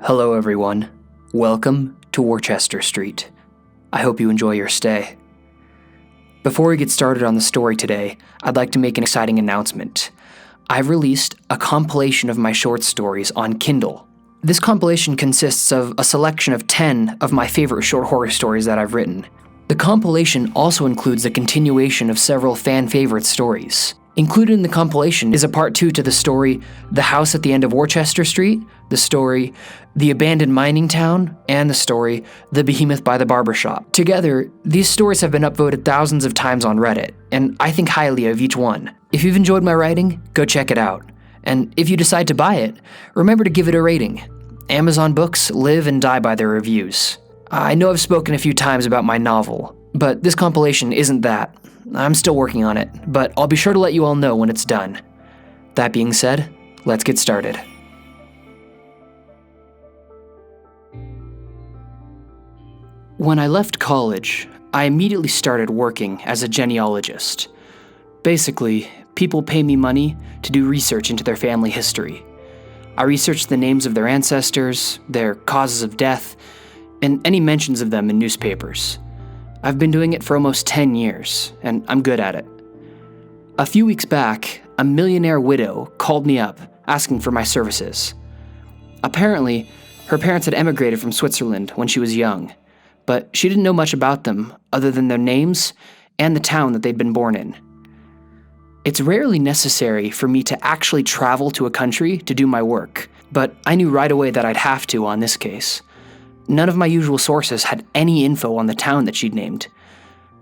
Hello everyone. Welcome to Worchester Street. I hope you enjoy your stay. Before we get started on the story today, I'd like to make an exciting announcement. I've released a compilation of my short stories on Kindle. This compilation consists of a selection of 10 of my favorite short horror stories that I've written. The compilation also includes a continuation of several fan-favorite stories. Included in the compilation is a part 2 to the story The House at the End of Worcester Street, the story The Abandoned Mining Town, and the story The Behemoth by the Barber Shop. Together, these stories have been upvoted thousands of times on Reddit, and I think highly of each one. If you've enjoyed my writing, go check it out. And if you decide to buy it, remember to give it a rating. Amazon books live and die by their reviews. I know I've spoken a few times about my novel, but this compilation isn't that. I'm still working on it, but I'll be sure to let you all know when it's done. That being said, let's get started. When I left college, I immediately started working as a genealogist. Basically, people pay me money to do research into their family history. I research the names of their ancestors, their causes of death, and any mentions of them in newspapers. I've been doing it for almost 10 years, and I'm good at it. A few weeks back, a millionaire widow called me up asking for my services. Apparently, her parents had emigrated from Switzerland when she was young, but she didn't know much about them other than their names and the town that they'd been born in. It's rarely necessary for me to actually travel to a country to do my work, but I knew right away that I'd have to on this case. None of my usual sources had any info on the town that she'd named.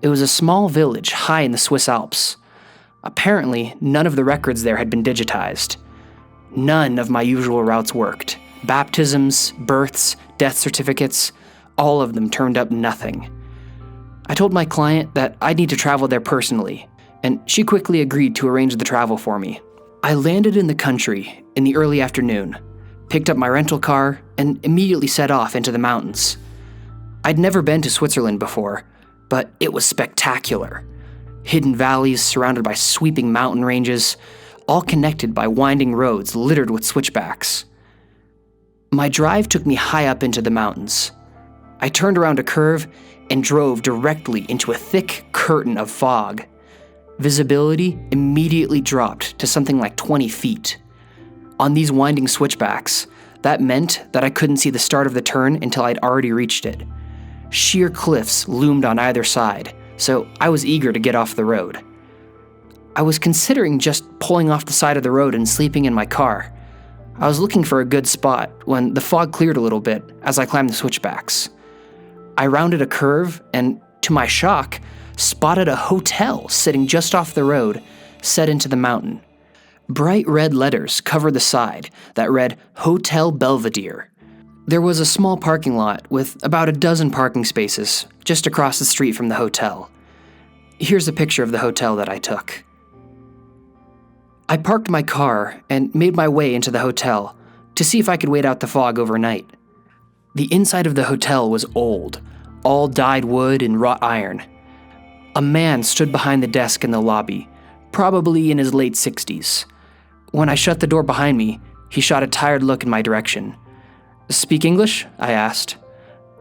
It was a small village high in the Swiss Alps. Apparently, none of the records there had been digitized. None of my usual routes worked. Baptisms, births, death certificates, all of them turned up nothing. I told my client that I'd need to travel there personally, and she quickly agreed to arrange the travel for me. I landed in the country in the early afternoon, picked up my rental car, and immediately set off into the mountains. I'd never been to Switzerland before, but it was spectacular. Hidden valleys surrounded by sweeping mountain ranges, all connected by winding roads littered with switchbacks. My drive took me high up into the mountains. I turned around a curve and drove directly into a thick curtain of fog. Visibility immediately dropped to something like 20 feet. On these winding switchbacks, that meant that I couldn't see the start of the turn until I'd already reached it. Sheer cliffs loomed on either side, so I was eager to get off the road. I was considering just pulling off the side of the road and sleeping in my car. I was looking for a good spot when the fog cleared a little bit as I climbed the switchbacks. I rounded a curve and, to my shock, spotted a hotel sitting just off the road, set into the mountain. Bright red letters covered the side that read Hotel Belvedere. There was a small parking lot with about a dozen parking spaces just across the street from the hotel. Here's a picture of the hotel that I took. I parked my car and made my way into the hotel to see if I could wait out the fog overnight. The inside of the hotel was old, all dyed wood and wrought iron. A man stood behind the desk in the lobby, probably in his late 60s. When I shut the door behind me, he shot a tired look in my direction. "Speak English?" I asked.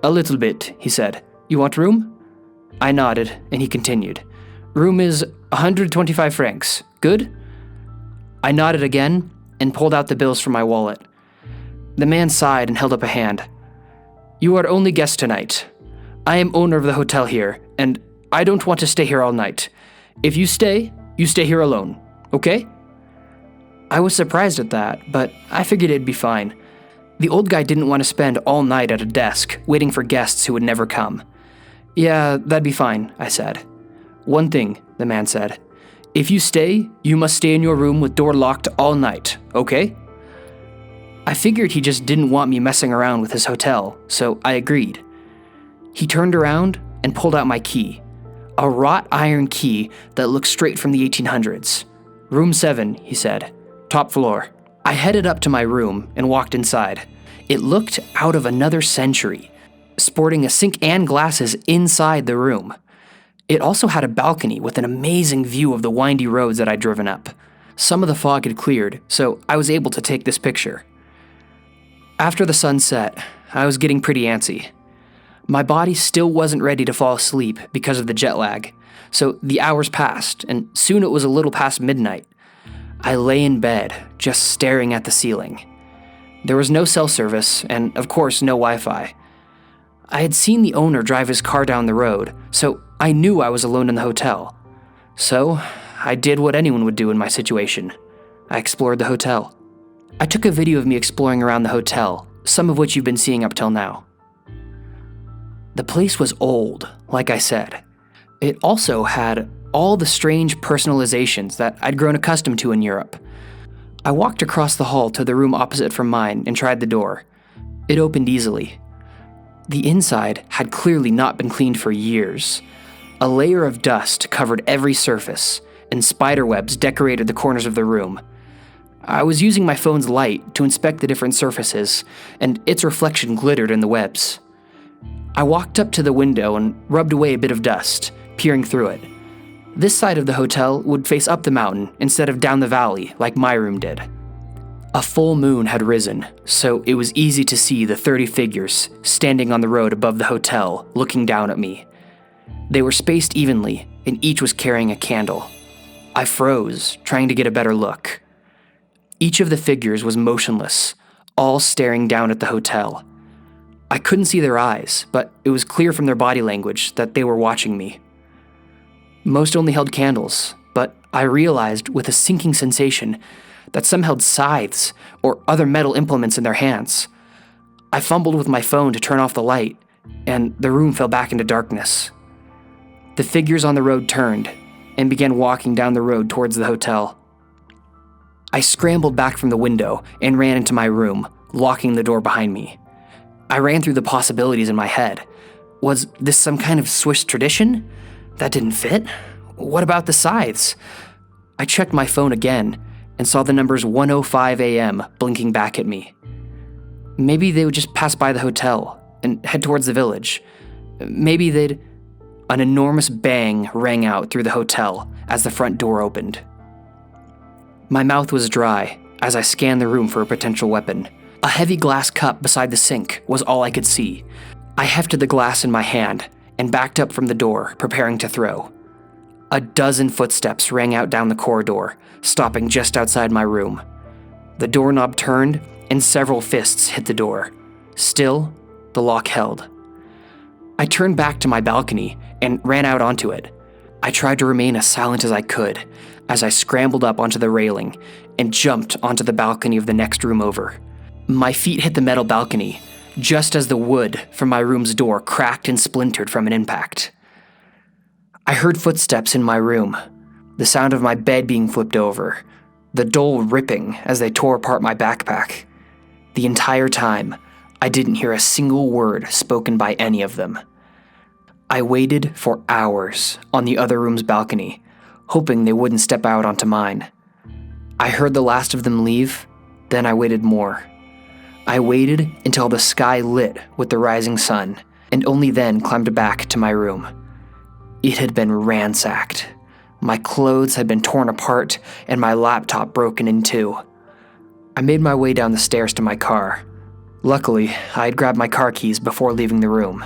"A little bit," he said. "You want room?" I nodded, and he continued. "Room is 125 francs. Good?" I nodded again and pulled out the bills from my wallet. The man sighed and held up a hand. "You are only guest tonight. I am owner of the hotel here, and I don't want to stay here all night. If you stay here alone. Okay?" I was surprised at that, but I figured it'd be fine. The old guy didn't want to spend all night at a desk, waiting for guests who would never come. "Yeah, that'd be fine," I said. "One thing," the man said. "If you stay, you must stay in your room with door locked all night, okay?" I figured he just didn't want me messing around with his hotel, so I agreed. He turned around and pulled out my key. A wrought iron key that looked straight from the 1800s. "Room 7, he said. "Top floor." I headed up to my room and walked inside. It looked out of another century, sporting a sink and glasses inside the room. It also had a balcony with an amazing view of the windy roads that I'd driven up. Some of the fog had cleared, so I was able to take this picture. After the sun set, I was getting pretty antsy. My body still wasn't ready to fall asleep because of the jet lag, so the hours passed, and soon it was a little past midnight. I lay in bed, just staring at the ceiling. There was no cell service, and of course no Wi-Fi. I had seen the owner drive his car down the road, so I knew I was alone in the hotel. So, I did what anyone would do in my situation. I explored the hotel. I took a video of me exploring around the hotel, some of which you've been seeing up till now. The place was old, like I said. It also had all the strange personalizations that I'd grown accustomed to in Europe. I walked across the hall to the room opposite from mine and tried the door. It opened easily. The inside had clearly not been cleaned for years. A layer of dust covered every surface, and spiderwebs decorated the corners of the room. I was using my phone's light to inspect the different surfaces, and its reflection glittered in the webs. I walked up to the window and rubbed away a bit of dust, peering through it. This side of the hotel would face up the mountain instead of down the valley like my room did. A full moon had risen, so it was easy to see the 30 figures standing on the road above the hotel, looking down at me. They were spaced evenly, and each was carrying a candle. I froze, trying to get a better look. Each of the figures was motionless, all staring down at the hotel. I couldn't see their eyes, but it was clear from their body language that they were watching me. Most only held candles, but I realized with a sinking sensation that some held scythes or other metal implements in their hands. I fumbled with my phone to turn off the light, and the room fell back into darkness. The figures on the road turned and began walking down the road towards the hotel. I scrambled back from the window and ran into my room, locking the door behind me. I ran through the possibilities in my head. Was this some kind of Swiss tradition? That didn't fit. What about the scythes? I checked my phone again and saw the numbers 1:05 a.m. blinking back at me. Maybe they would just pass by the hotel and head towards the village. Maybe they'd... An enormous bang rang out through the hotel as the front door opened. My mouth was dry as I scanned the room for a potential weapon. A heavy glass cup beside the sink was all I could see. I hefted the glass in my hand and backed up from the door, preparing to throw. A dozen footsteps rang out down the corridor, stopping just outside my room. The doorknob turned and several fists hit the door. Still, the lock held. I turned back to my balcony and ran out onto it. I tried to remain as silent as I could as I scrambled up onto the railing and jumped onto the balcony of the next room over. My feet hit the metal balcony just as the wood from my room's door cracked and splintered from an impact. I heard footsteps in my room, the sound of my bed being flipped over, the dull ripping as they tore apart my backpack. The entire time, I didn't hear a single word spoken by any of them. I waited for hours on the other room's balcony, hoping they wouldn't step out onto mine. I heard the last of them leave, then I waited more. I waited until the sky lit with the rising sun, and only then climbed back to my room. It had been ransacked. My clothes had been torn apart, and my laptop broken in two. I made my way down the stairs to my car. Luckily, I had grabbed my car keys before leaving the room,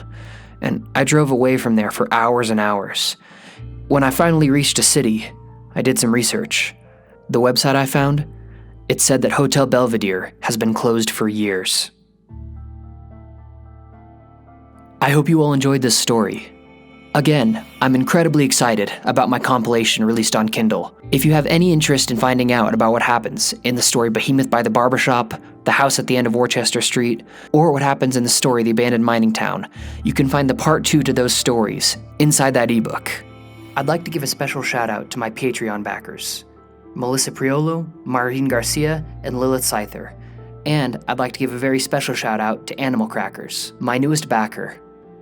and I drove away from there for hours and hours. When I finally reached a city, I did some research. The website I found, it said that Hotel Belvedere has been closed for years. I hope you all enjoyed this story. Again, I'm incredibly excited about my compilation released on Kindle. If you have any interest in finding out about what happens in the story Behemoth by the Barbershop, the house at the end of Worchester Street, or what happens in the story The Abandoned Mining Town, you can find the part 2 to those stories inside that ebook. I'd like to give a special shout out to my Patreon backers, Melissa Priolo, Maureen Garcia, and Lilith Scyther. And I'd like to give a very special shout out to Animal Crackers, my newest backer.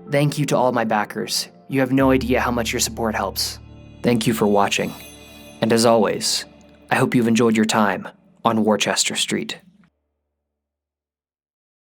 Thank you to all my backers. You have no idea how much your support helps. Thank you for watching. And as always, I hope you've enjoyed your time on Worchester Street.